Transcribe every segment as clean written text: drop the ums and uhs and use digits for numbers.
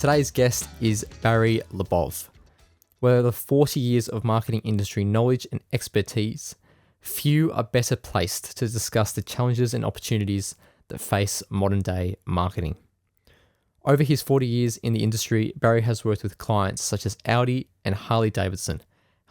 Today's guest is Barry LaBov. With over 40 years of marketing industry knowledge and expertise, few are better placed to discuss the challenges and opportunities that face modern day marketing. Over his 40 years in the industry, Barry has worked with clients such as Audi and Harley Davidson,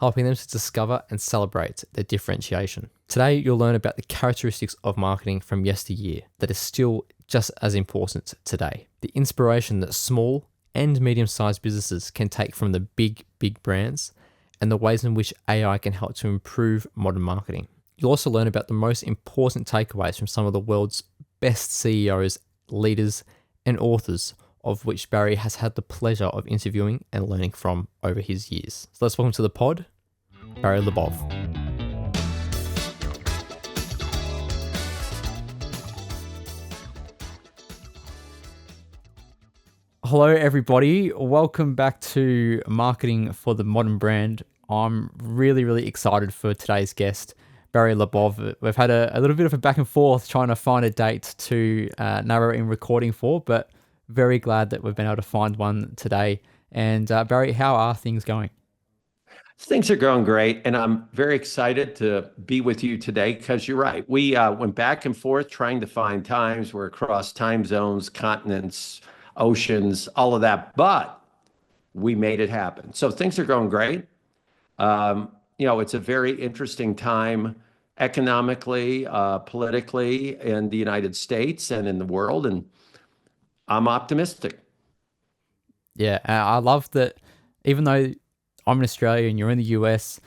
helping them to discover and celebrate their differentiation. Today, you'll learn about the characteristics of marketing from yesteryear that is still just as important today. The inspiration that small and medium-sized businesses can take from the big brands, and the ways in which AI can help to improve modern marketing. You'll also learn about the most important takeaways from some of the world's best CEOs, leaders, and authors, of which Barry has had the pleasure of interviewing and learning from over his years. So let's welcome to the pod, Barry LaBov. Hello, everybody. Welcome back to Marketing for the Modern Brand. I'm really excited for today's guest, Barry LaBov. We've had a little bit of a back and forth trying to find a date to narrow in recording for, but very glad that we've been able to find one today. And Barry, how are things going? Things are going great, and I'm very excited to be with you today because you're right. We went back and forth trying to find times. We're across time zones, continents, oceans, all of that, but we made it happen. So things are going great. It's a very interesting time economically, politically in the United States and in the world, and I'm optimistic. Yeah, I love that. Even though I'm in Australia and you're in the US,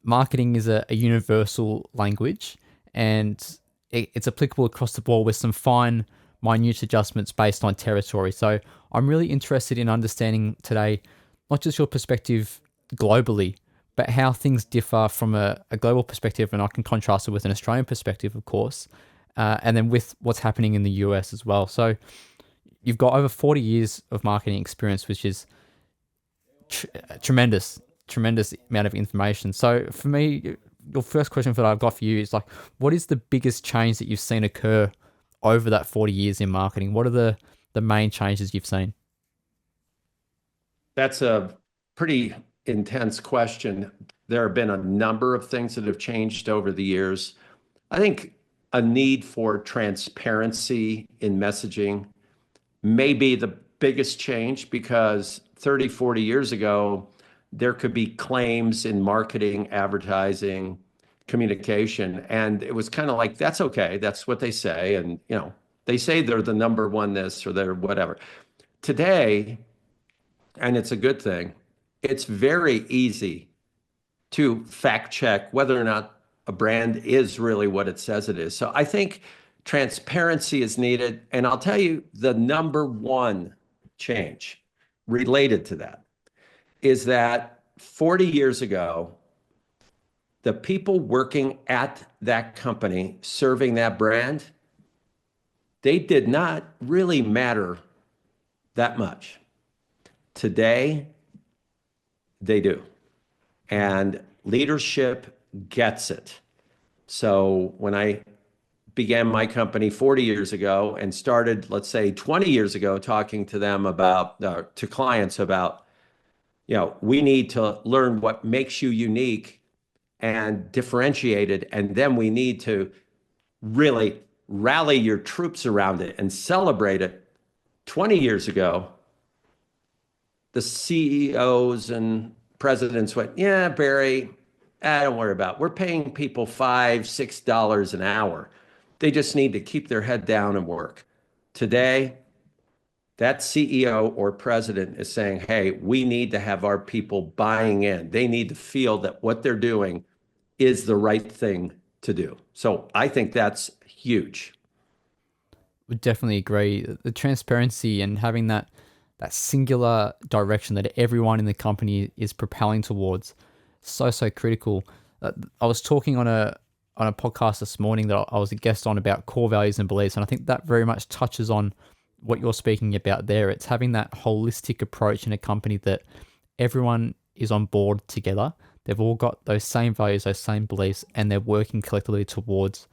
marketing is a universal language, and it's applicable across the board with some fine, minute adjustments based on territory. So I'm really interested in understanding today, not just your perspective globally, but how things differ from a global perspective, and I can contrast it with an Australian perspective, of course, and then with what's happening in the US as well. So you've got over 40 years of marketing experience, which is tremendous amount of information. So for me, your first question that I've got for you is like, what is the biggest change that you've seen occur over that 40 years in marketing? What are the main changes you've seen? That's a pretty intense question. There have been a number of things that have changed over the years. I think a need for transparency in messaging may be the biggest change, because 30, 40 years ago, there could be claims in marketing, advertising, communication, and it was kind of like, that's okay, that's what they say, and they say they're the number one this or they're whatever. Today, and it's a good thing, it's very easy to fact check whether or not a brand is really what it says it is. So I think transparency is needed, and I'll tell you the number one change related to that is that 40 years ago, the people working at that company, serving that brand, they did not really matter that much. Today, they do. And leadership gets it. So when I began my company 40 years ago and started, let's say 20 years ago, talking to them about, to clients about, we need to learn what makes you unique and differentiated, and then we need to really rally your troops around it and celebrate it. 20 years ago, the CEOs and presidents went, yeah, Barry, don't worry about it. We're paying people $5, $6 an hour. They just need to keep their head down and work. Today, that CEO or president is saying, hey, we need to have our people buying in. They need to feel that what they're doing is the right thing to do. So I think that's huge. Would definitely agree. The transparency and having that singular direction that everyone in the company is propelling towards, so critical. I was talking on a podcast this morning that I was a guest on about core values and beliefs, and I think that very much touches on what you're speaking about there. It's having that holistic approach in a company that everyone is on board together. They've all got those same values, those same beliefs, and they're working collectively towards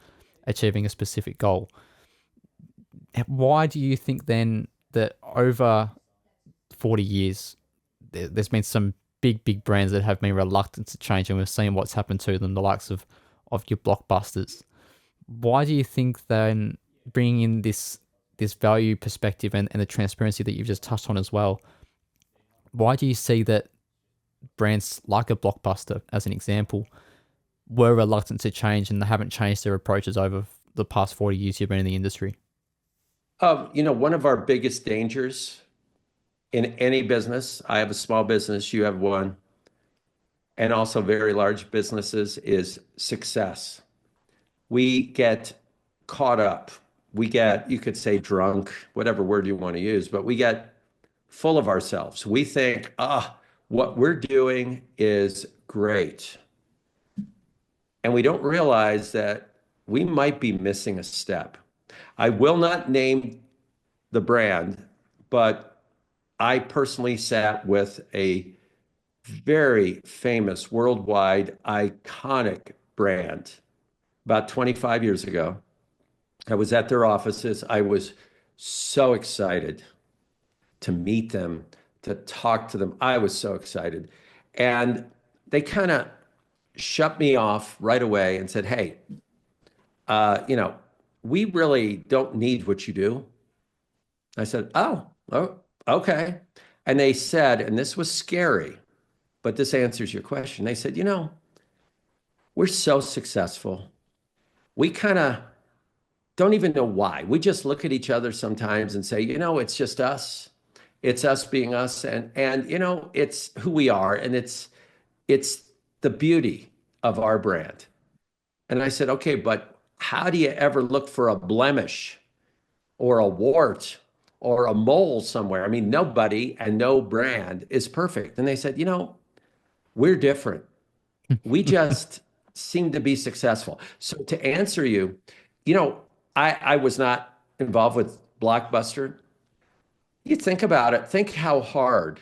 achieving a specific goal. Why do you think then that over 40 years, there's been some big brands that have been reluctant to change, and we've seen what's happened to them, the likes of your blockbusters. Why do you think then bringing in this value perspective and the transparency that you've just touched on as well, why do you see that brands like a Blockbuster, as an example, were reluctant to change and they haven't changed their approaches over the past 40 years you've been in the industry? One of our biggest dangers in any business, I have a small business, you have one, and also very large businesses, is success. We get caught up. We get, you could say drunk, whatever word you want to use, but we get full of ourselves. We think, what we're doing is great. And we don't realize that we might be missing a step. I will not name the brand, but I personally sat with a very famous, worldwide, iconic brand about 25 years ago. I was at their offices. I was so excited to meet them, to talk to them. I was so excited. And they kind of shut me off right away and said, hey, we really don't need what you do. I said, oh, okay. And they said, and this was scary, but this answers your question. They said, we're so successful. We kind of don't even know why. We just look at each other sometimes and say, it's just us. It's us being us. And it's who we are. And it's the beauty of our brand. And I said, okay, but how do you ever look for a blemish or a wart or a mole somewhere? I mean, nobody and no brand is perfect. And they said, we're different. We just seem to be successful. So to answer you, I was not involved with Blockbuster. You think about it, think how hard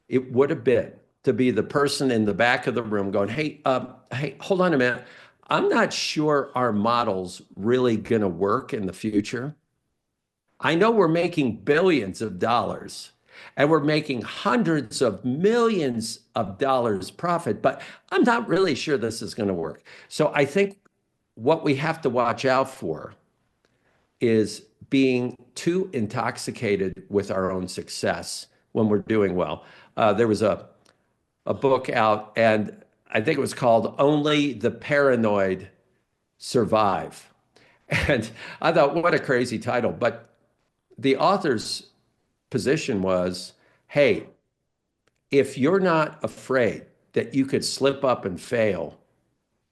it would have been to be the person in the back of the room going, hey, hold on a minute. I'm not sure our model's really going to work in the future. I know we're making billions of dollars and we're making hundreds of millions of dollars profit, but I'm not really sure this is going to work. So I think what we have to watch out for is being too intoxicated with our own success when we're doing well. There was a book out, and I think it was called Only the Paranoid Survive. And I thought, what a crazy title. But the author's position was, hey, if you're not afraid that you could slip up and fail,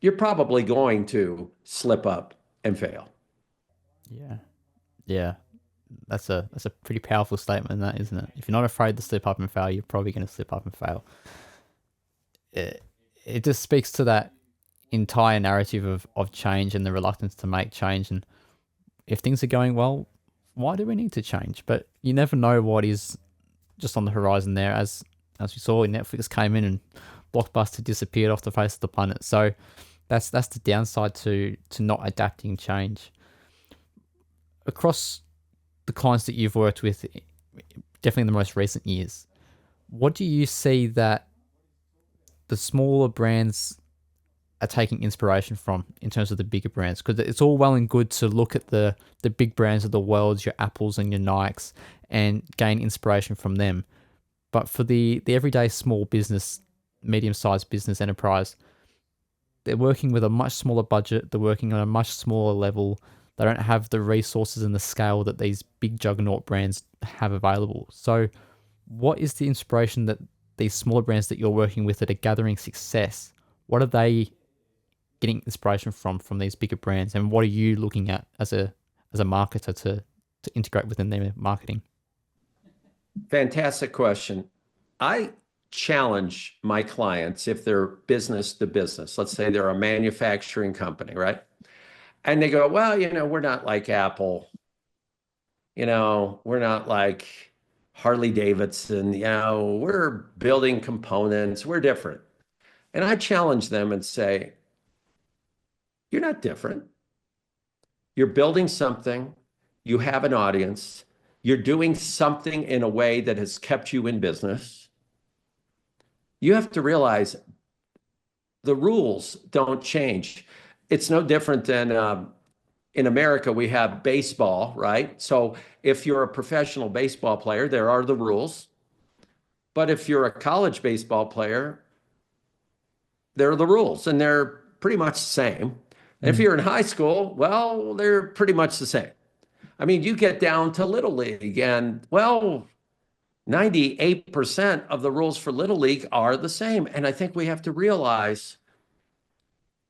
you're probably going to slip up and fail. Yeah. Yeah. That's a pretty powerful statement, that, isn't it? If you're not afraid to slip up and fail, you're probably going to slip up and fail. It just speaks to that entire narrative of change and the reluctance to make change. And if things are going well, why do we need to change? But you never know what is just on the horizon there. As we saw, Netflix came in and Blockbuster disappeared off the face of the planet. So that's the downside to not adapting change. Across the clients that you've worked with, definitely in the most recent years, what do you see that the smaller brands are taking inspiration from in terms of the bigger brands? Because it's all well and good to look at the big brands of the world, your Apples and your Nikes, and gain inspiration from them. But for the everyday small business, medium-sized business enterprise, they're working with a much smaller budget. They're working on a much smaller level. They don't have the resources and the scale that these big juggernaut brands have available. So what is the inspiration that these smaller brands that you're working with that are gathering success, what are they getting inspiration from these bigger brands? And what are you looking at as a marketer to integrate within their marketing? Fantastic question. I challenge my clients if they're business to business. Let's say they're a manufacturing company, right? And they go, well, we're not like Apple. We're not like Harley Davidson. We're building components. We're different. And I challenge them and say, you're not different. You're building something. You have an audience. you're doing something in a way that has kept you in business, you have to realize the rules don't change. It's no different than in America, we have baseball, right? So if you're a professional baseball player, there are the rules. But if you're a college baseball player, there are the rules, and they're pretty much the same. And if Mm. you're in high school, well, they're pretty much the same. I mean, you get down to Little League, and well, 98% of the rules for Little League are the same. And I think we have to realize,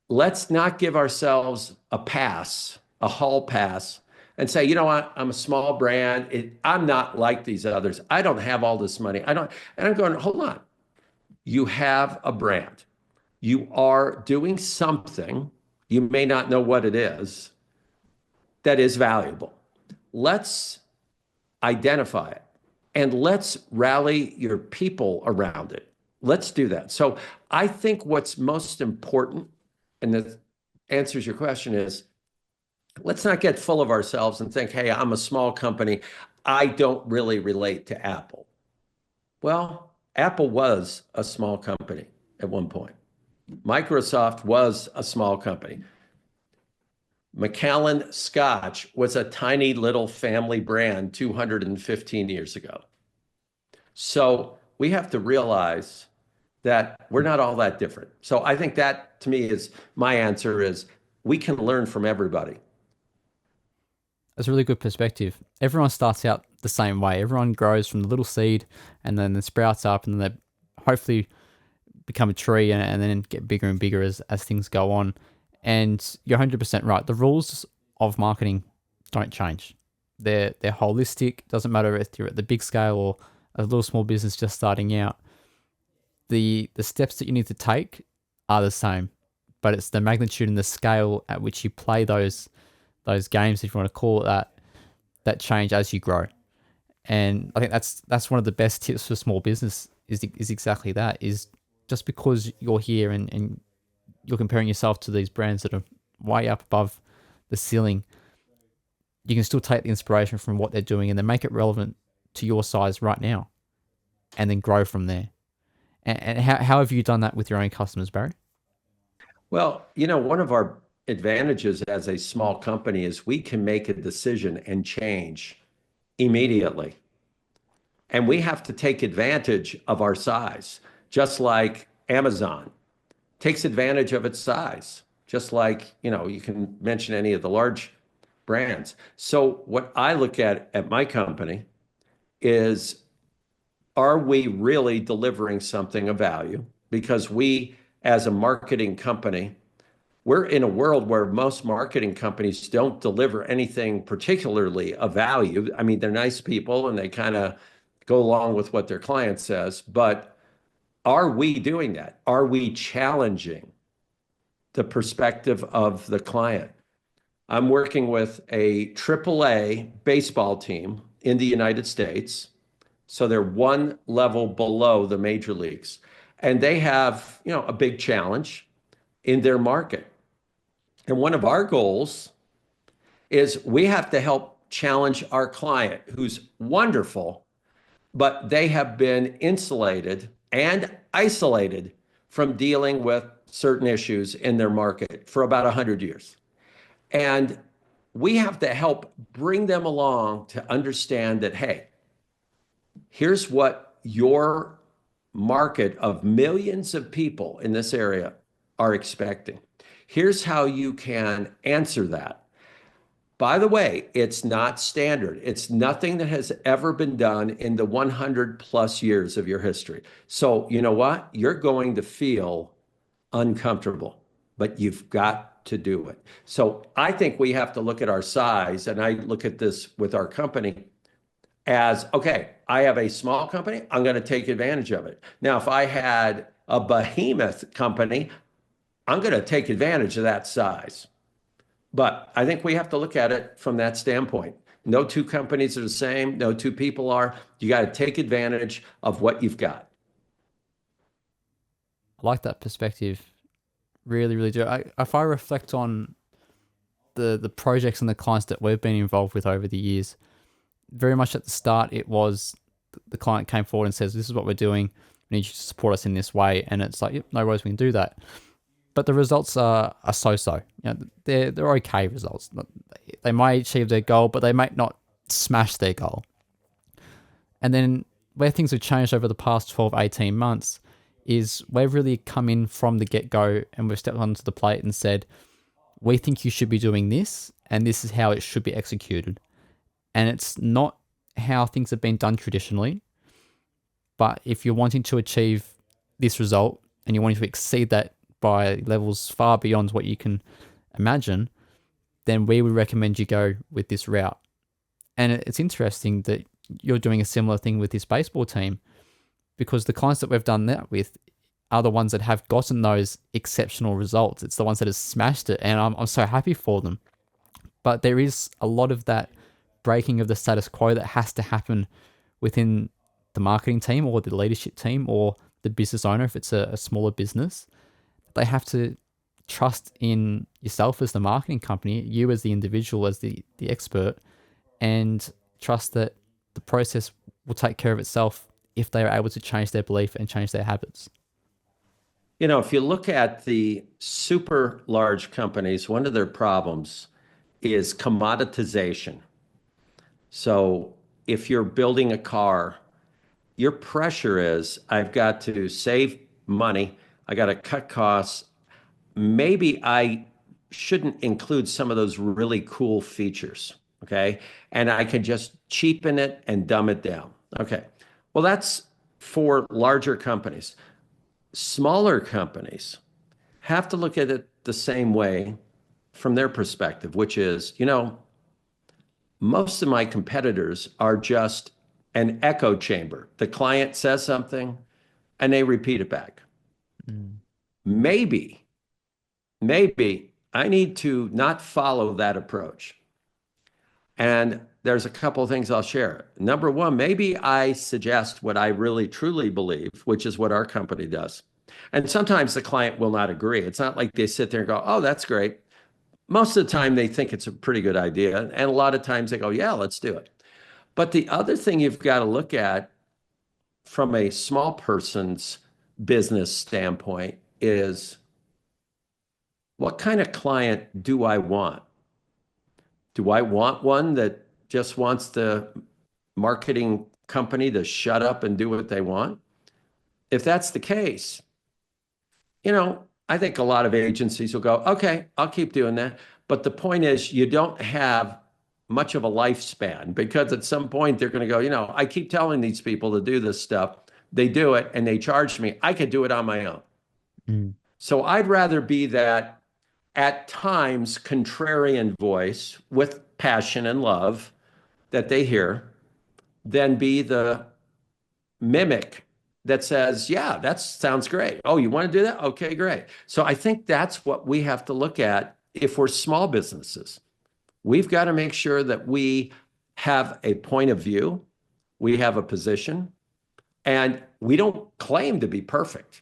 let's not give ourselves a pass, a hall pass, and say, you know what, I'm a small brand. I'm not like these others. I don't have all this money. I don't. And I'm going, hold on. You have a brand. You are doing something, you may not know what it is, that is valuable. Let's identify it and let's rally your people around it. Let's do that. So I think what's most important, and that answers your question, is let's not get full of ourselves and think, hey, I'm a small company. I don't really relate to Apple. Well, Apple was a small company at one point. Microsoft was a small company. Macallan Scotch was a tiny little family brand 215 years ago. So we have to realize that we're not all that different. So I think that to me is my answer is we can learn from everybody. That's a really good perspective. Everyone starts out the same way. Everyone grows from the little seed and then it sprouts up and then they hopefully become a tree and then get bigger and bigger as things go on. And you're 100% right. The rules of marketing don't change. They're holistic. Doesn't matter if you're at the big scale or a little small business just starting out. The steps that you need to take are the same, but it's the magnitude and the scale at which you play those games, if you want to call it that change as you grow. And I think that's one of the best tips for small business is exactly that, is just because you're here and you're comparing yourself to these brands that are way up above the ceiling, you can still take the inspiration from what they're doing and then make it relevant to your size right now and then grow from there. And how have you done that with your own customers, Barry? Well, one of our advantages as a small company is we can make a decision and change immediately. And we have to take advantage of our size, just like Amazon takes advantage of its size, just like, you can mention any of the large brands. So what I look at my company is, are we really delivering something of value? Because we, as a marketing company, we're in a world where most marketing companies don't deliver anything particularly of value. I mean, they're nice people and they kind of go along with what their client says, but are we doing that? Are we challenging the perspective of the client? I'm working with a AAA baseball team in the United States. So they're one level below the major leagues. And they have, a big challenge in their market. And one of our goals is we have to help challenge our client, who's wonderful, but they have been insulated and isolated from dealing with certain issues in their market for about 100 years. And we have to help bring them along to understand that, hey, here's what your market of millions of people in this area are expecting. Here's how you can answer that. By the way, it's not standard. It's nothing that has ever been done in the 100 plus years of your history. So, you know what? You're going to feel uncomfortable, but you've got to do it. So I think we have to look at our size, and I look at this with our company as, okay, I have a small company, I'm going to take advantage of it. Now, if I had a behemoth company, I'm going to take advantage of that size. But I think we have to look at it from that standpoint. No two companies are the same. No two people are. You got to take advantage of what you've got. I like that perspective. Really, really do. If I reflect on the projects and the clients that we've been involved with over the years, very much at the start, it was the client came forward and says, "This is what we're doing. We need you to support us in this way." And it's like, "Yep, no worries, we can do that." But the results are so-so. They're okay results. They might achieve their goal, but they might not smash their goal. And then where things have changed over the past 12, 18 months is we've really come in from the get-go and we've stepped onto the plate and said, we think you should be doing this, and this is how it should be executed. And it's not how things have been done traditionally, but if you're wanting to achieve this result and you're wanting to exceed that by levels far beyond what you can imagine, then we would recommend you go with this route. And it's interesting that you're doing a similar thing with this baseball team, because the clients that we've done that with are the ones that have gotten those exceptional results. It's the ones that have smashed it, and I'm so happy for them. But there is a lot of that breaking of the status quo that has to happen within the marketing team or the leadership team or the business owner if it's a smaller business. They have to trust in yourself as the marketing company, you as the individual, as the expert, and trust that the process will take care of itself if they are able to change their belief and change their habits. If you look at the super large companies, one of their problems is commoditization. So if you're building a car, your pressure is, I've got to save money, I got to cut costs. Maybe I shouldn't include some of those really cool features, okay? And I can just cheapen it and dumb it down. Okay, well, that's for larger companies. Smaller companies have to look at it the same way from their perspective, which is, most of my competitors are just an echo chamber. The client says something and they repeat it back. Maybe I need to not follow that approach. And there's a couple of things I'll share. Number one, maybe I suggest what I really truly believe, which is what our company does. And sometimes the client will not agree. It's not like they sit there and go, "Oh, that's great." Most of the time they think it's a pretty good idea. And a lot of times they go, "Yeah, let's do it." But the other thing you've got to look at from a small person's business standpoint is, what kind of client do I want? Do I want one that just wants the marketing company to shut up and do what they want? If that's the case, I think a lot of agencies will go, "Okay, I'll keep doing that." But the point is, you don't have much of a lifespan, because at some point they're going to go, "I keep telling these people to do this stuff. They do it and they charge me. I could do it on my own." So I'd rather be that, at times, contrarian voice with passion and love that they hear, than be the mimic that says, "Yeah, that sounds great. Oh, you want to do that? Okay, great." So I think that's what we have to look at if we're small businesses. We've got to make sure that we have a point of view, we have a position, and we don't claim to be perfect,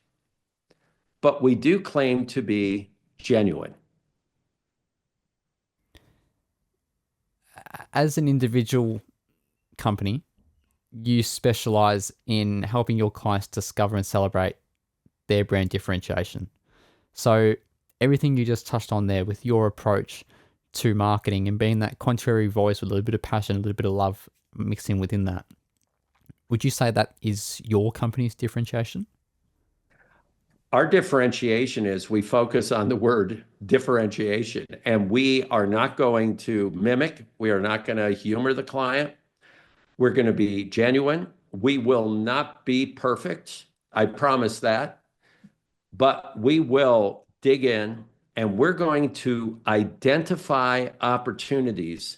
but we do claim to be genuine. As an individual company, you specialize in helping your clients discover and celebrate their brand differentiation. So everything you just touched on there with your approach to marketing and being that contrary voice with a little bit of passion, a little bit of love mixed in within that, would you say that is your company's differentiation? Our differentiation is, we focus on the word differentiation, and we are not going to mimic. We are not going to humor the client. We're going to be genuine. We will not be perfect. I promise that. But we will dig in, and we're going to identify opportunities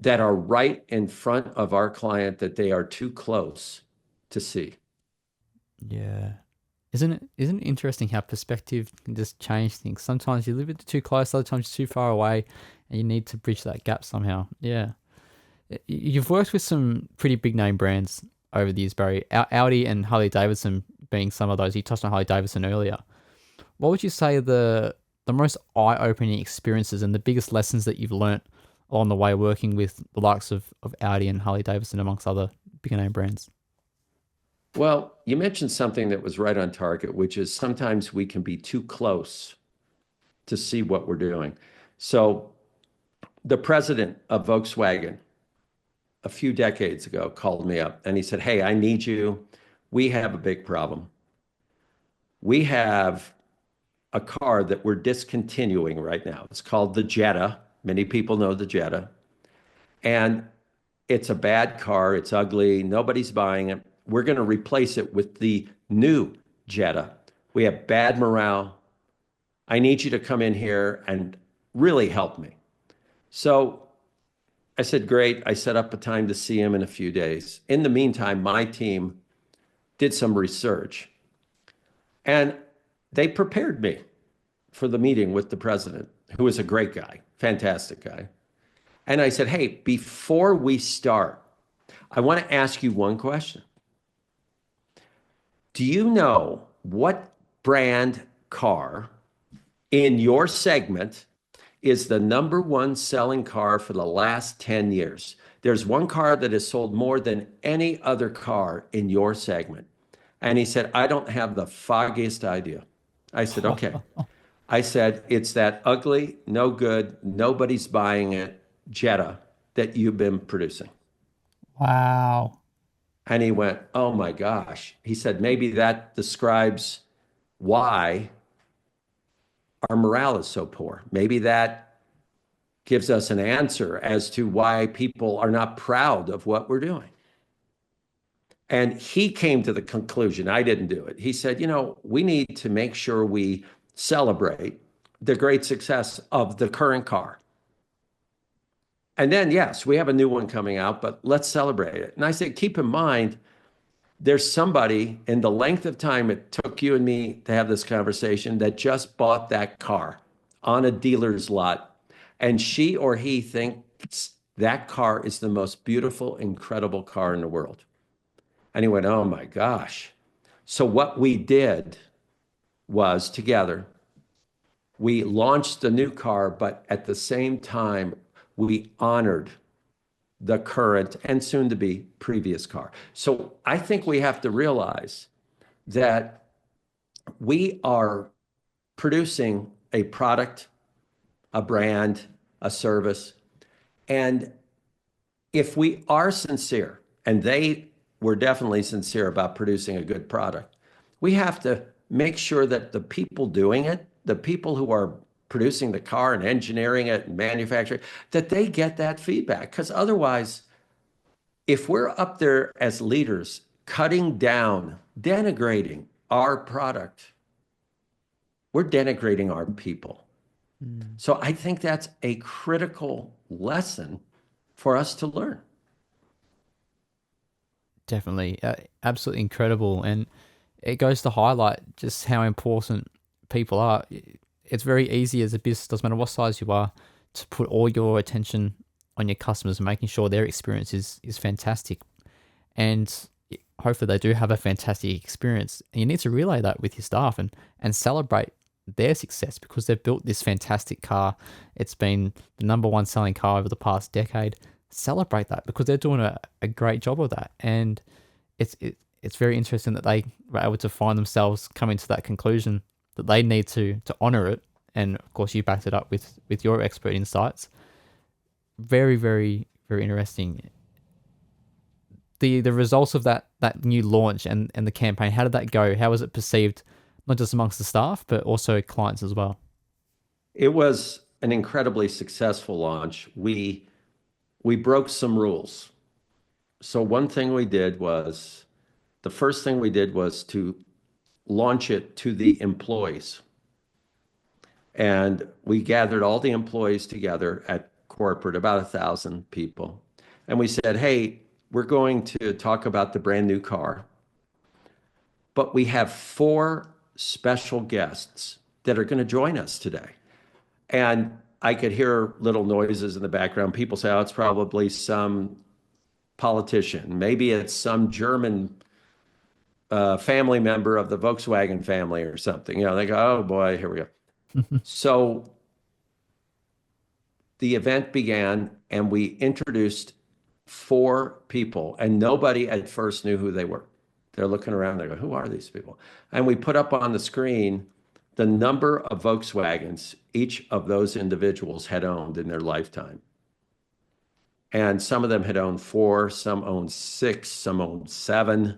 that are right in front of our client that they are too close to see. Yeah. Isn't it interesting how perspective can just change things? Sometimes you live it too close, other times too far away, and you need to bridge that gap somehow. Yeah. You've worked with some pretty big name brands over the years, Barry. Audi and Harley Davidson being some of those. You touched on Harley Davidson earlier. What would you say the most eye-opening experiences and the biggest lessons that you've learnt along the way working with the likes of Audi and Harley Davidson, amongst other bigger name brands? Well, you mentioned something that was right on target, which is sometimes we can be too close to see what we're doing. So the president of Volkswagen a few decades ago called me up and he said, "Hey, I need you. We have a big problem. We have a car that we're discontinuing right now. It's called the Jetta. Many people know the Jetta. And it's a bad car. It's ugly. Nobody's buying it. We're going to replace it with the new Jetta. We have bad morale. I need you to come in here and really help me." So I said, "Great." I set up a time to see him in a few days. In the meantime, my team did some research and they prepared me for the meeting with the president, who is a great guy, fantastic guy. And I said, "Hey, before we start, I want to ask you one question. Do you know what brand car in your segment is the number one selling car for the last 10 years? There's one car that has sold more than any other car in your segment." And he said, "I don't have the foggiest idea." I said, "Okay." I said, "It's that ugly, no good, nobody's buying it Jetta that you've been producing." Wow. And he went, "Oh my gosh." He said, "Maybe that describes why our morale is so poor. Maybe that gives us an answer as to why people are not proud of what we're doing." And he came to the conclusion, I didn't do it. He said, "We need to make sure we celebrate the great success of the current car. And then, yes, we have a new one coming out, but let's celebrate it." And I said, "Keep in mind, there's somebody in the length of time it took you and me to have this conversation that just bought that car on a dealer's lot. And she or he thinks that car is the most beautiful, incredible car in the world." And he went, "Oh my gosh." So what we did was together, we launched the new car, but at the same time, we honored the current and soon to be previous car. So I think we have to realize that we are producing a product, a brand, a service. And if we are sincere, and they were definitely sincere about producing a good product, we have to make sure that the people doing it, the people who are producing the car and engineering it and manufacturing, that they get that feedback. Because otherwise, if we're up there as leaders, cutting down, denigrating our product, we're denigrating our people. So I think that's a critical lesson for us to learn. Definitely. Absolutely incredible. And it goes to highlight just how important people are. It's very easy as a business, doesn't matter what size you are, to put all your attention on your customers and making sure their experience is fantastic. And hopefully they do have a fantastic experience. And you need to relay that with your staff and celebrate their success because they've built this fantastic car. It's been the number one selling car over the past decade. Celebrate that because they're doing a great job of that. And it's very interesting that they were able to find themselves coming to that conclusion that they need to honor it. And of course, you backed it up with your expert insights. Very, very, very interesting. The results of that new launch and the campaign, how did that go? How was it perceived, not just amongst the staff, but also clients as well? It was an incredibly successful launch. We broke some rules. So one thing we did was, the first thing we did was to launch it to the employees. And we gathered all the employees together at corporate, about 1,000 people. And we said, "Hey, we're going to talk about the brand new car, but we have 4 special guests that are going to join us today." And I could hear little noises in the background. People say, "Oh, it's probably some politician. Maybe it's some German family member of the Volkswagen family or something." They go, "Oh boy, here we go." So the event began and we introduced four people, and nobody at first knew who they were. They're looking around, they go, who are these people? And we put up on the screen the number of Volkswagens each of those individuals had owned in their lifetime. And some of them had owned 4, some owned 6, some owned 7.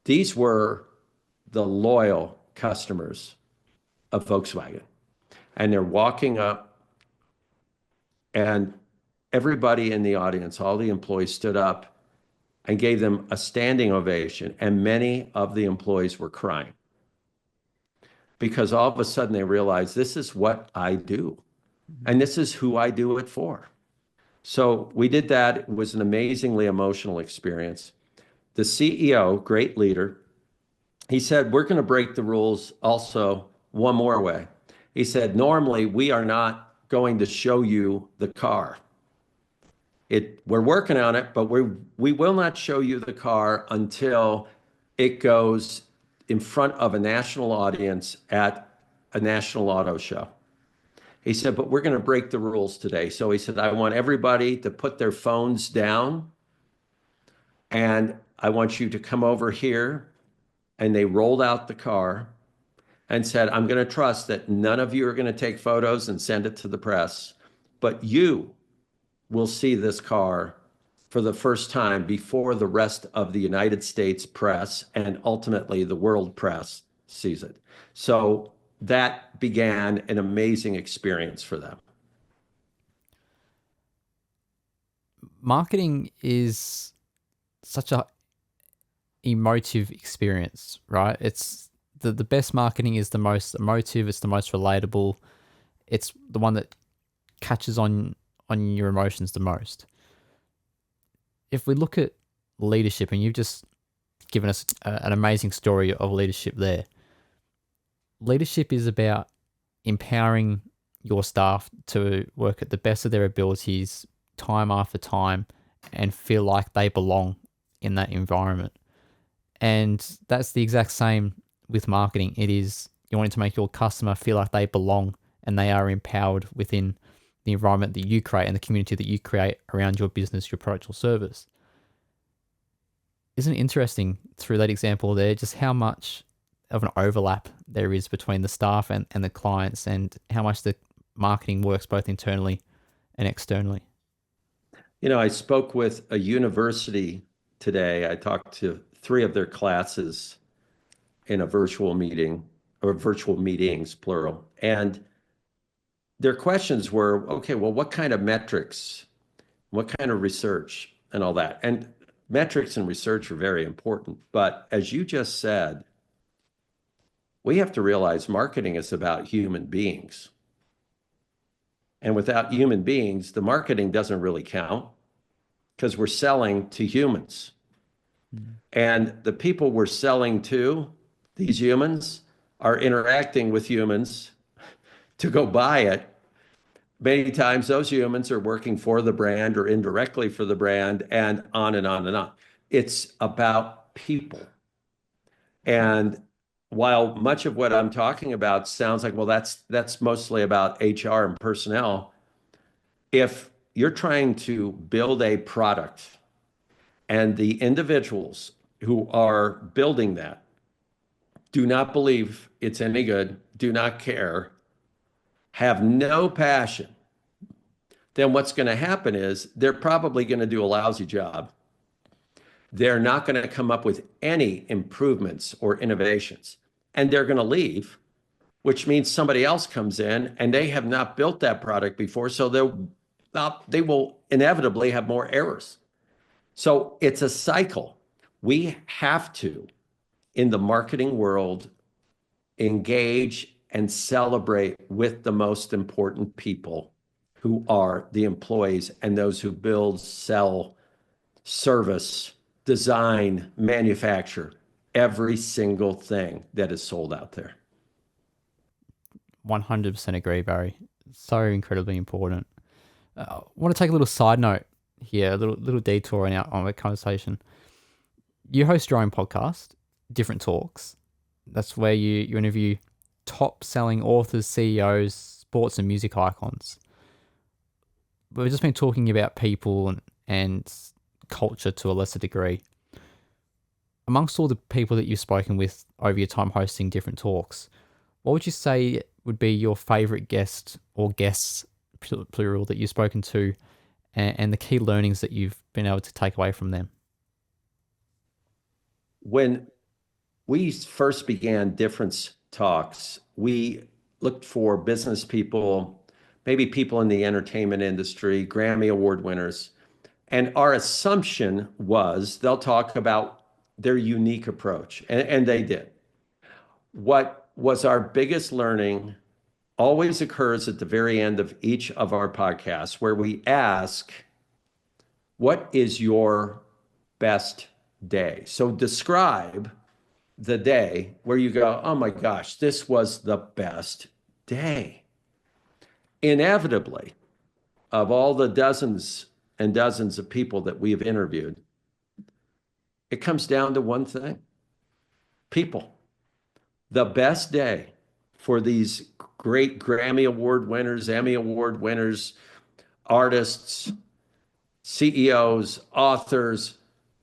These were the loyal customers of Volkswagen. And they're walking up, and everybody in the audience, all the employees stood up and gave them a standing ovation. And many of the employees were crying because all of a sudden they realized, this is what I do. And this is who I do it for. So we did that. It was an amazingly emotional experience. The CEO, great leader, he said, we're going to break the rules also one more way. He said, normally we are not going to show you the car. We're working on it, but we will not show you the car until it goes in front of a national audience at a national auto show. He said, but we're going to break the rules today. So he said, I want everybody to put their phones down, and I want you to come over here. And they rolled out the car and said, I'm going to trust that none of you are going to take photos and send it to the press, but you will see this car for the first time before the rest of the United States press and ultimately the world press sees it. So that began an amazing experience for them. Marketing is such a emotive experience, right? It's the best marketing is the most emotive, it's the most relatable, it's the one that catches on your emotions the most. If we look at leadership, and you've just given us an amazing story of leadership there, leadership is about empowering your staff to work at the best of their abilities time after time and feel like they belong in that environment. And that's the exact same with marketing. It is, you want to make your customer feel like they belong and they are empowered within the environment that you create and the community that you create around your business, your product or service. Isn't it interesting through that example there, just how much of an overlap there is between the staff and the clients, and how much the marketing works both internally and externally? You know, I spoke with a university today. I talked to 3 of their classes in a virtual meeting, or virtual meetings, plural. And their questions were, okay, well, what kind of metrics, what kind of research and all that? And metrics and research are very important. But as you just said, we have to realize marketing is about human beings. And without human beings, the marketing doesn't really count because we're selling to humans. And the people we're selling to, these humans, are interacting with humans to go buy it. Many times those humans are working for the brand or indirectly for the brand, and on and on and on. It's about people. And while much of what I'm talking about sounds like, well, that's mostly about HR and personnel, if you're trying to build a product and the individuals who are building that do not believe it's any good, do not care, have no passion, then what's going to happen is they're probably going to do a lousy job. They're not going to come up with any improvements or innovations, and they're going to leave, which means somebody else comes in and they have not built that product before, so they will inevitably have more errors. So it's a cycle. We have to, in the marketing world, engage and celebrate with the most important people, who are the employees and those who build, sell, service, design, manufacture every single thing that is sold out there. 100% agree, Barry. So incredibly important. I want to take a little side note here, a little detour on our conversation. You host your own podcast, Different Talks. That's where you interview top selling authors, CEOs, sports and music icons. we've just been talking about people and culture to a lesser degree. Amongst all the people that you've spoken with over your time hosting different talks, what would you say would be your favorite guest or guests, plural, that you've spoken to, and the key learnings that you've been able to take away from them? When we first began Difference Talks, we looked for business people, maybe people in the entertainment industry, Grammy Award winners. And our assumption was they'll talk about their unique approach, and they did. What was our biggest learning always occurs at the very end of each of our podcasts, where we ask, what is your best day? So describe the day where you go, oh my gosh, this was the best day. Inevitably, of all the dozens and dozens of people that we've interviewed, it comes down to one thing: people. The best day for these great Grammy Award winners, Emmy Award winners, artists, CEOs, authors.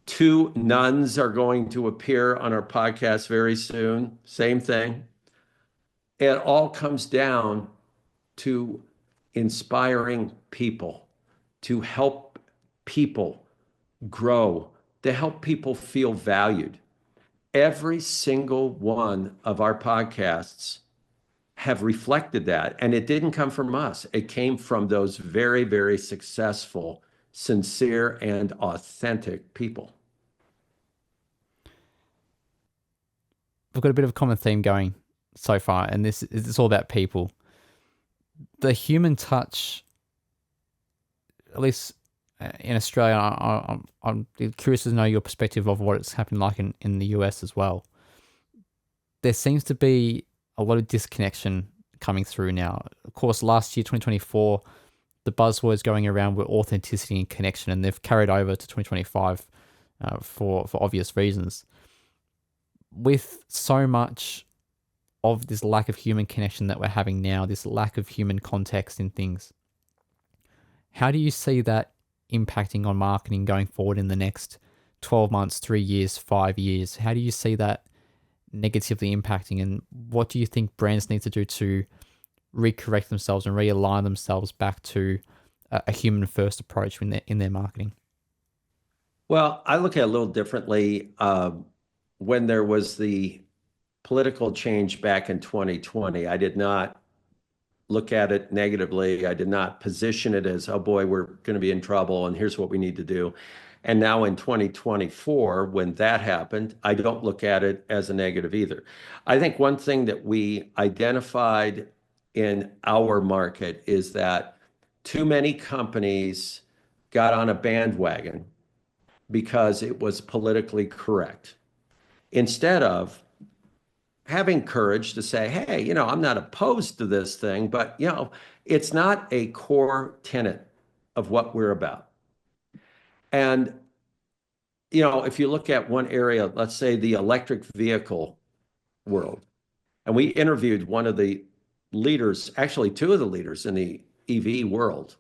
2 nuns are going to appear on our podcast very soon. Same thing. It all comes down to inspiring people, to help people grow, to help people feel valued. Every single one of our podcasts have reflected that. And it didn't come from us. It came from those very, very successful, sincere, and authentic people. We've got a bit of a common theme going so far, and it's all about people. The human touch, at least in Australia, I'm curious to know your perspective of what it's happening like in the US as well. There seems to be a lot of disconnection coming through now. Of course, last year, 2024, the buzzwords going around were authenticity and connection, and they've carried over to 2025 for obvious reasons. With so much of this lack of human connection that we're having now, this lack of human context in things, how do you see that impacting on marketing going forward in the next 12 months, 3 years, 5 years? How do you see that negatively impacting, and what do you think brands need to do to recorrect themselves and realign themselves back to a human first approach in their marketing? Well, I look at it a little differently. When there was the political change back in 2020, I did not look at it negatively. I did not position it as, oh boy, we're going to be in trouble and here's what we need to do. And now in 2024, when that happened, I don't look at it as a negative either. I think one thing that we identified in our market is that too many companies got on a bandwagon because it was politically correct, instead of having courage to say, hey, I'm not opposed to this thing, but, it's not a core tenet of what we're about. And, if you look at one area, let's say the electric vehicle world, and we interviewed one of the leaders, actually 2 of the leaders in the EV world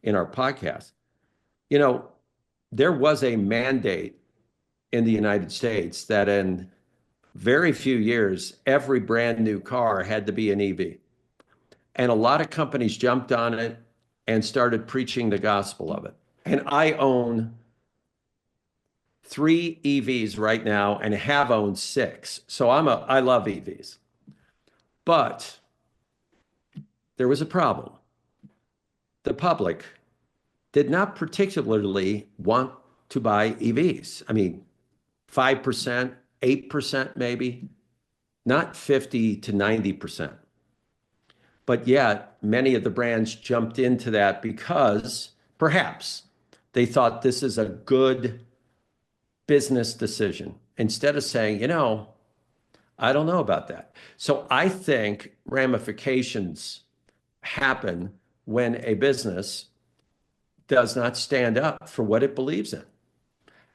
in our podcast, there was a mandate in the United States that in very few years, every brand new car had to be an EV. And a lot of companies jumped on it and started preaching the gospel of it. And I own 3 EVs right now and have owned 6. So I love EVs. But there was a problem. The public did not particularly want to buy EVs. I mean, 5%, 8% maybe, not 50 to 90%. But yet, many of the brands jumped into that because perhaps they thought this is a good business decision, instead of saying, I don't know about that. So I think ramifications happen when a business does not stand up for what it believes in.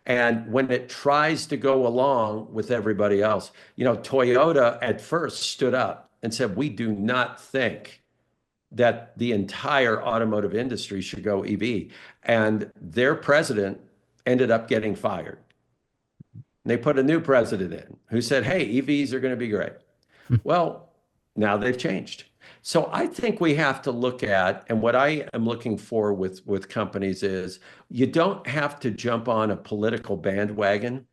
And when it tries to go along with everybody else, Toyota at first stood up and said, we do not think that the entire automotive industry should go EV. And their president ended up getting fired. And they put a new president in who said, hey, EVs are going to be great. Well, now they've changed. So I think we have to look at, and what I am looking for with companies is you don't have to jump on a political bandwagon.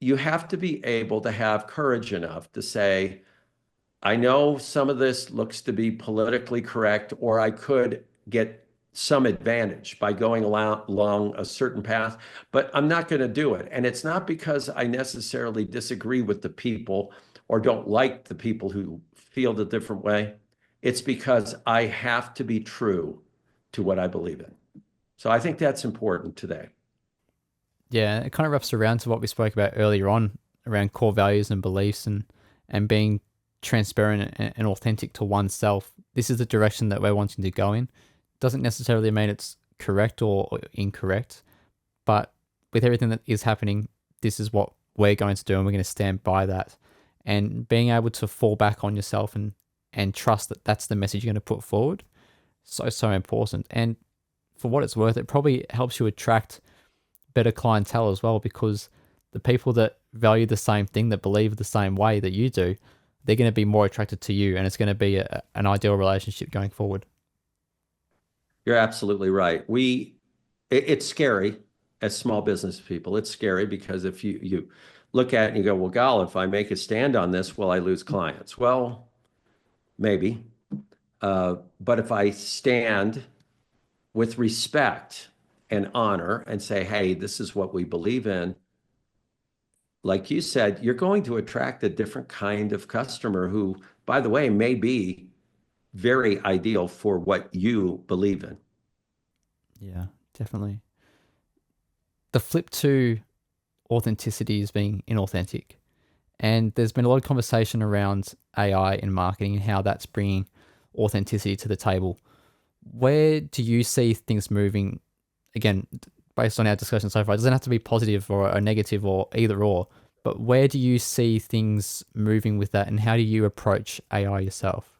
You have to be able to have courage enough to say, I know some of this looks to be politically correct, or I could get some advantage by going along a certain path, but I'm not going to do it. And it's not because I necessarily disagree with the people or don't like the people who feel the different way. It's because I have to be true to what I believe in. So I think that's important today. Yeah, it kind of wraps around to what we spoke about earlier on around core values and beliefs and being transparent and authentic to oneself. This is the direction that we're wanting to go in. Doesn't necessarily mean it's correct or incorrect, but with everything that is happening, this is what we're going to do and we're going to stand by that. And being able to fall back on yourself and trust that that's the message you're going to put forward, so important. And for what it's worth, it probably helps you attract better clientele as well, because the people that value the same thing, that believe the same way that you do, they're going to be more attracted to you, and it's going to be an ideal relationship going forward. You're absolutely right. It's scary as small business people. It's scary because if you look at it and you go, well, golly, if I make a stand on this, will I lose clients? Well, maybe. But if I stand with respect and honor and say, hey, this is what we believe in, like you said, you're going to attract a different kind of customer who, by the way, may be very ideal for what you believe in. Yeah, definitely. The flip to authenticity is being inauthentic. And there's been a lot of conversation around AI in marketing and how that's bringing authenticity to the table. Where do you see things moving? Again, based on our discussion so far, it doesn't have to be positive or a negative or either or, but where do you see things moving with that, and how do you approach AI yourself?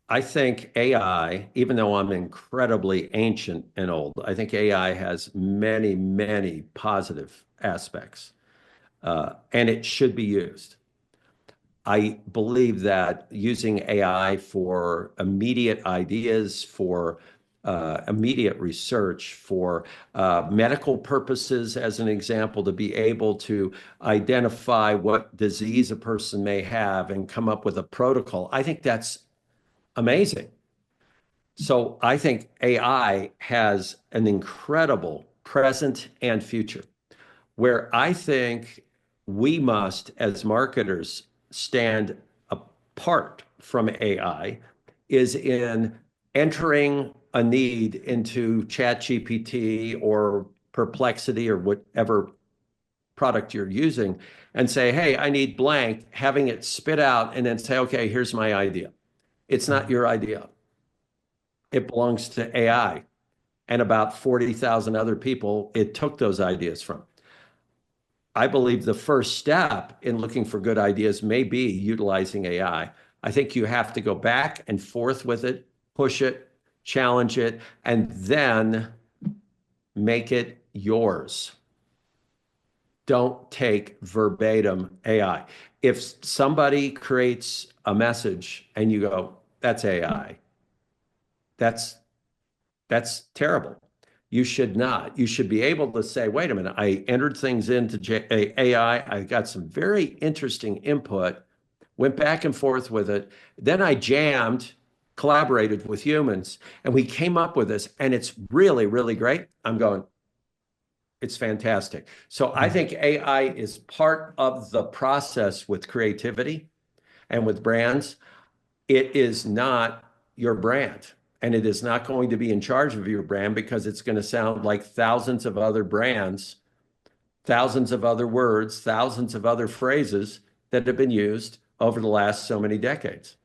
I think AI, even though I'm incredibly ancient and old, I think AI has many, many positive aspects, and it should be used. I believe that using AI for immediate ideas, for immediate research, for medical purposes, as an example, to be able to identify what disease a person may have and come up with a protocol, I think that's amazing. So I think AI has an incredible present and future, where I think we must, as marketers, stand apart from AI is in entering a need into ChatGPT or Perplexity or whatever product you're using and say, hey, I need blank, having it spit out and then say, okay, here's my idea. It's not your idea. It belongs to AI and about 40,000 other people it took those ideas from. I believe the first step in looking for good ideas may be utilizing AI. I think you have to go back and forth with it, push it, challenge it, and then make it yours. Don't take verbatim AI. If somebody creates a message and you go, that's AI, that's terrible. You should not. You should be able to say, wait a minute, I entered things into AI. I got some very interesting input, went back and forth with it. Then I jammed, collaborated with humans, and we came up with this, and it's really, really great. I'm going, it's fantastic. So I think AI is part of the process with creativity and with brands. It is not your brand. And it is not going to be in charge of your brand because it's going to sound like thousands of other brands, thousands of other words, thousands of other phrases that have been used over the last so many decades.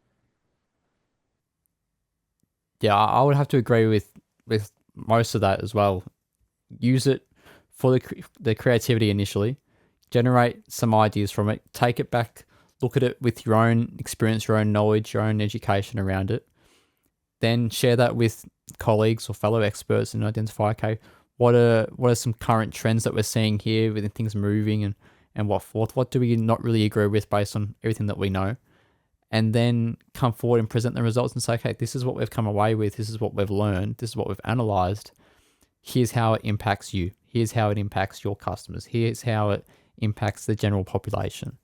Yeah, I would have to agree with most of that as well. Use it for the creativity initially, generate some ideas from it, take it back look at it with your own experience, your own knowledge, your own education around it. Then share that with colleagues or fellow experts and identify, okay, what are some current trends that we're seeing here within things moving, and what do we not really agree with based on everything that we know, and then come forward and present the results and say, okay, this is what we've come away with, this is what we've learned, this is what we've analyzed. Here's how it impacts you. Here's how it impacts your customers. Here's how it impacts the general population.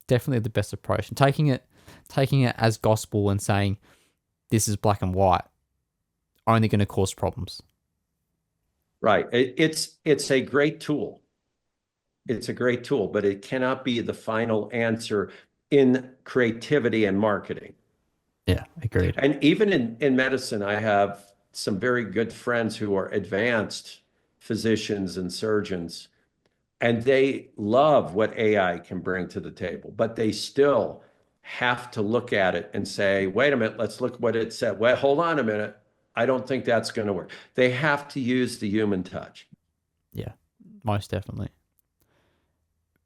Definitely the best approach. And taking it as gospel and saying this is black and white, only going to cause problems. Right. It's a great tool. It's a great tool, but it cannot be the final answer in creativity and marketing. Yeah, agreed. And even in medicine, I have some very good friends who are advanced physicians and surgeons, and they love what AI can bring to the table, but they still have to look at it and say, wait a minute, let's look what it said. Well, hold on a minute. I don't think that's going to work. They have to use the human touch. Yeah, most definitely.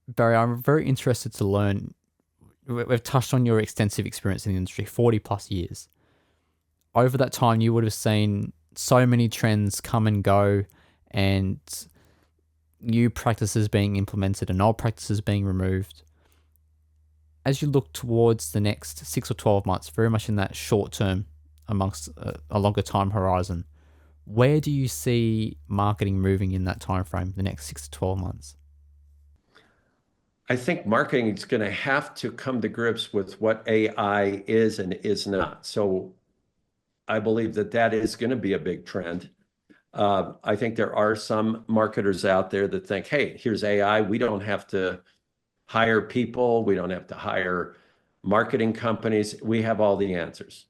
Barry, I'm very interested to learn. We've touched on your extensive experience in the industry, 40 plus years. Over that time, you would have seen so many trends come and go, and new practices being implemented and old practices being removed. As you look towards the next 6 or 12 months, very much in that short term amongst a longer time horizon, where do you see marketing moving in that time frame, the next 6 to 12 months? I think marketing is going to have to come to grips with what AI is and is not. So I believe that that is going to be a big trend. I think there are some marketers out there that think, hey, here's AI. We don't have to hire people. We don't have to hire marketing companies. We have all the answers.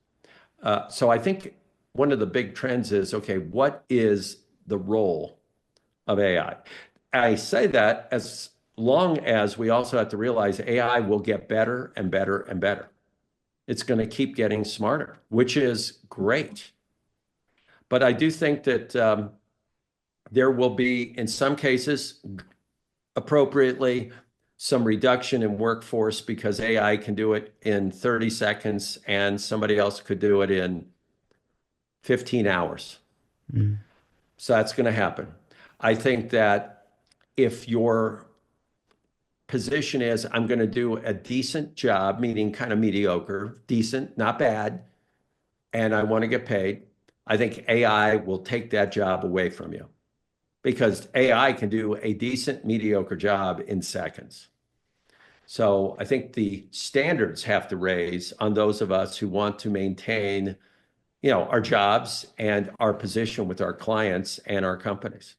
So I think one of the big trends is, okay, what is the role of AI? I say that as long as we also have to realize AI will get better and better and better. It's going to keep getting smarter, which is great. But I do think that there will be, in some cases, appropriately, some reduction in workforce because AI can do it in 30 seconds and somebody else could do it in 15 hours. Mm. So that's going to happen. I think that if your position is, I'm going to do a decent job, meaning kind of mediocre, decent, not bad, and I want to get paid, I think AI will take that job away from you because AI can do a decent, mediocre job in seconds. So I think the standards have to raise on those of us who want to maintain, our jobs and our position with our clients and our companies.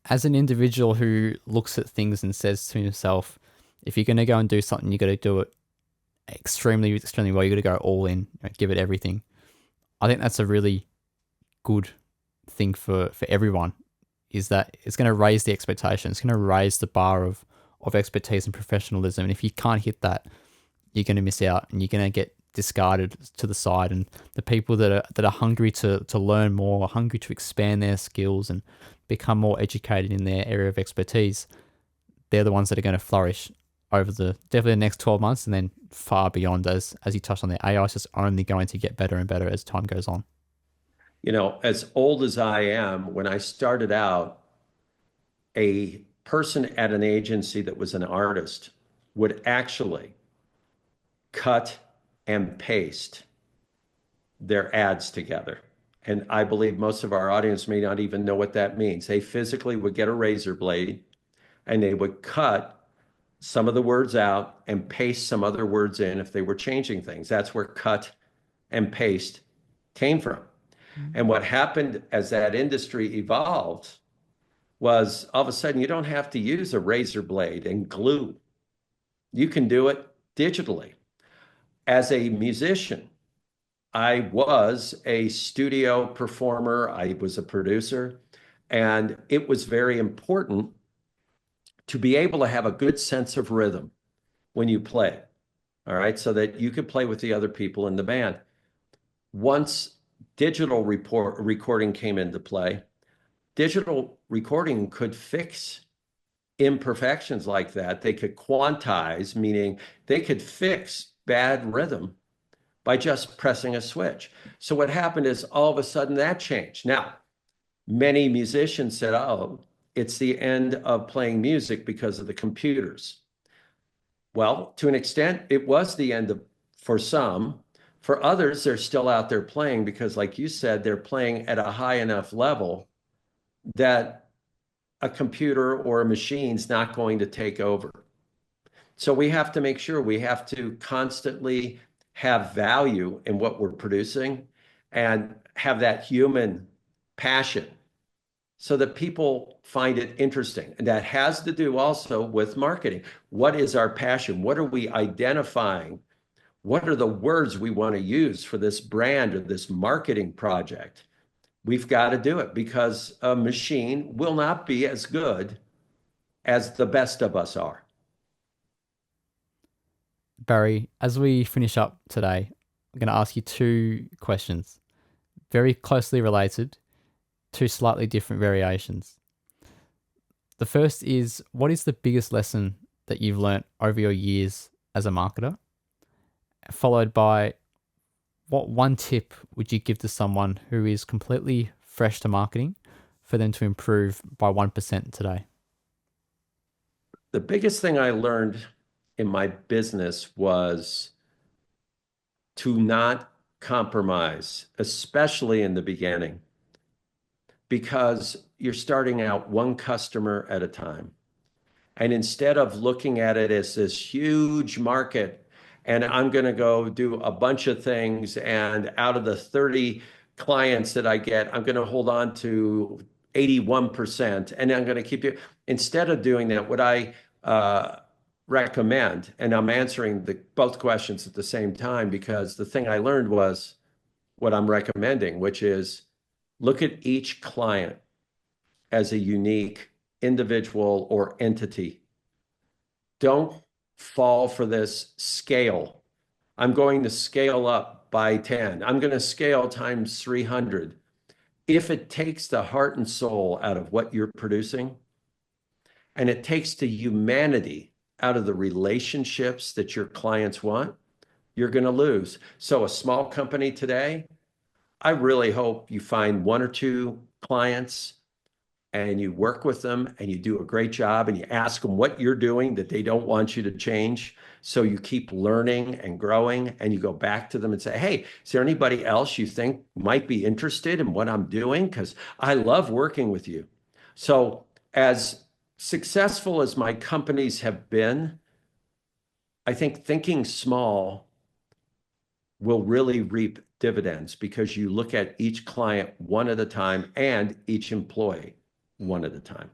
As an individual who looks at things and says to himself, if you're going to go and do something, you got to do it extremely, extremely well. You got to go all in, give it everything. I think that's a really good thing for everyone, is that it's going to raise the expectation. It's going to raise the bar of expertise and professionalism. And if you can't hit that, you're going to miss out and you're going to get discarded to the side. And the people that are hungry to learn more, hungry to expand their skills and become more educated in their area of expertise, they're the ones that are going to flourish over definitely the next 12 months and then far beyond. As you touched on, the AI is just only going to get better and better as time goes on. As old as I am, when I started out, a person at an agency that was an artist would actually cut and paste their ads together. And I believe most of our audience may not even know what that means. They physically would get a razor blade and they would cut some of the words out and paste some other words in if they were changing things. That's where cut and paste came from. And what happened as that industry evolved was all of a sudden you don't have to use a razor blade and glue. You can do it digitally. As a musician, I was a studio performer. I was a producer, and it was very important to be able to have a good sense of rhythm when you play, all right, so that you could play with the other people in the band. Once digital recording came into play, digital recording could fix imperfections like that. They could quantize, meaning they could fix bad rhythm by just pressing a switch. So what happened is all of a sudden that changed. Now, many musicians said, oh, it's the end of playing music because of the computers. Well, to an extent, it was the end of, for some. For others, they're still out there playing because, like you said, they're playing at a high enough level that a computer or a machine's not going to take over. So we have to make sure we have to constantly have value in what we're producing and have that human passion so that people find it interesting. And that has to do also with marketing. What is our passion? What are we identifying? What are the words we want to use for this brand or this marketing project? We've got to do it because a machine will not be as good as the best of us are. Barry, as we finish up today, I'm going to ask you two questions, very closely related, two slightly different variations. The first is, what is the biggest lesson that you've learnt over your years as a marketer? Followed by, what one tip would you give to someone who is completely fresh to marketing for them to improve by 1% today? The biggest thing I learned in my business was to not compromise, especially in the beginning, because you're starting out one customer at a time. And instead of looking at it as this huge market, and I'm going to go do a bunch of things, and out of the 30 clients that I get, I'm going to hold on to 81%, and I'm going to keep you. Instead of doing that, what I recommend, and I'm answering both questions at the same time, because the thing I learned was what I'm recommending, which is look at each client as a unique individual or entity. Don't fall for this scale. I'm going to scale up by 10. I'm going to scale times 300. If it takes the heart and soul out of what you're producing, and it takes the humanity out of the relationships that your clients want, you're going to lose. So a small company today, I really hope you find one or two clients and you work with them and you do a great job and you ask them what you're doing that they don't want you to change. So you keep learning and growing and you go back to them and say, hey, is there anybody else you think might be interested in what I'm doing? Because I love working with you. So as successful as my companies have been, I think thinking small will really reap dividends because you look at each client one at a time and each employee one at a time.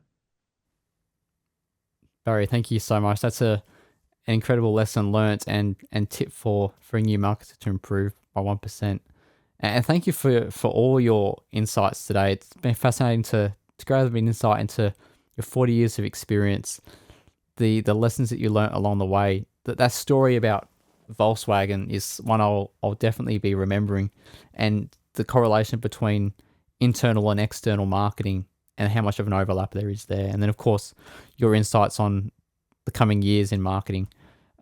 Barry, thank you so much. That's an incredible lesson learnt and tip for a new marketer to improve by 1%. And thank you for all your insights today. It's been fascinating to gather an insight into your 40 years of experience, the lessons that you learnt along the way. That story about Volkswagen is one I'll definitely be remembering, and the correlation between internal and external marketing and how much of an overlap there is there. And then, of course, your insights on the coming years in marketing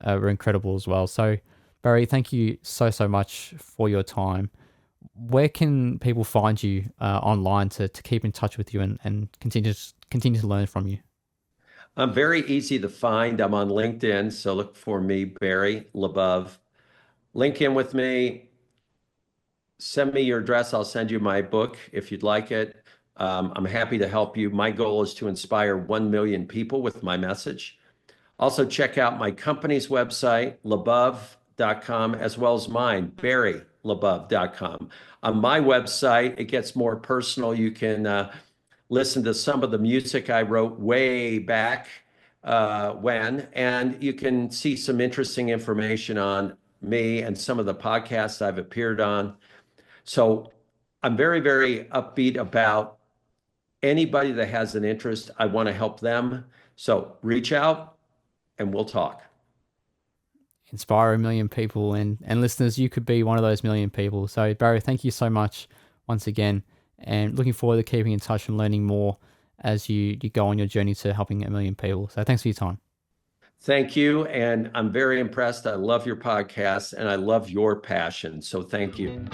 were incredible as well. So, Barry, thank you so much for your time. Where can people find you online to keep in touch with you and continue to learn from you? I'm very easy to find. I'm on LinkedIn, so look for me, Barry LaBov. Link in with me. Send me your address. I'll send you my book if you'd like it. I'm happy to help you. My goal is to inspire 1 million people with my message. Also, check out my company's website, LaBov.com, as well as mine, BarryLaBov.com. On my website, it gets more personal. You can listen to some of the music I wrote way back when, and you can see some interesting information on me and some of the podcasts I've appeared on. So I'm very, very upbeat about anybody that has an interest. I want to help them. So reach out and we'll talk. Inspire 1 million people, and listeners, you could be one of those 1 million people. So Barry, thank you so much once again, and looking forward to keeping in touch and learning more as you go on your journey to helping 1 million people. So thanks for your time. Thank you. And I'm very impressed. I love your podcast and I love your passion. So thank you.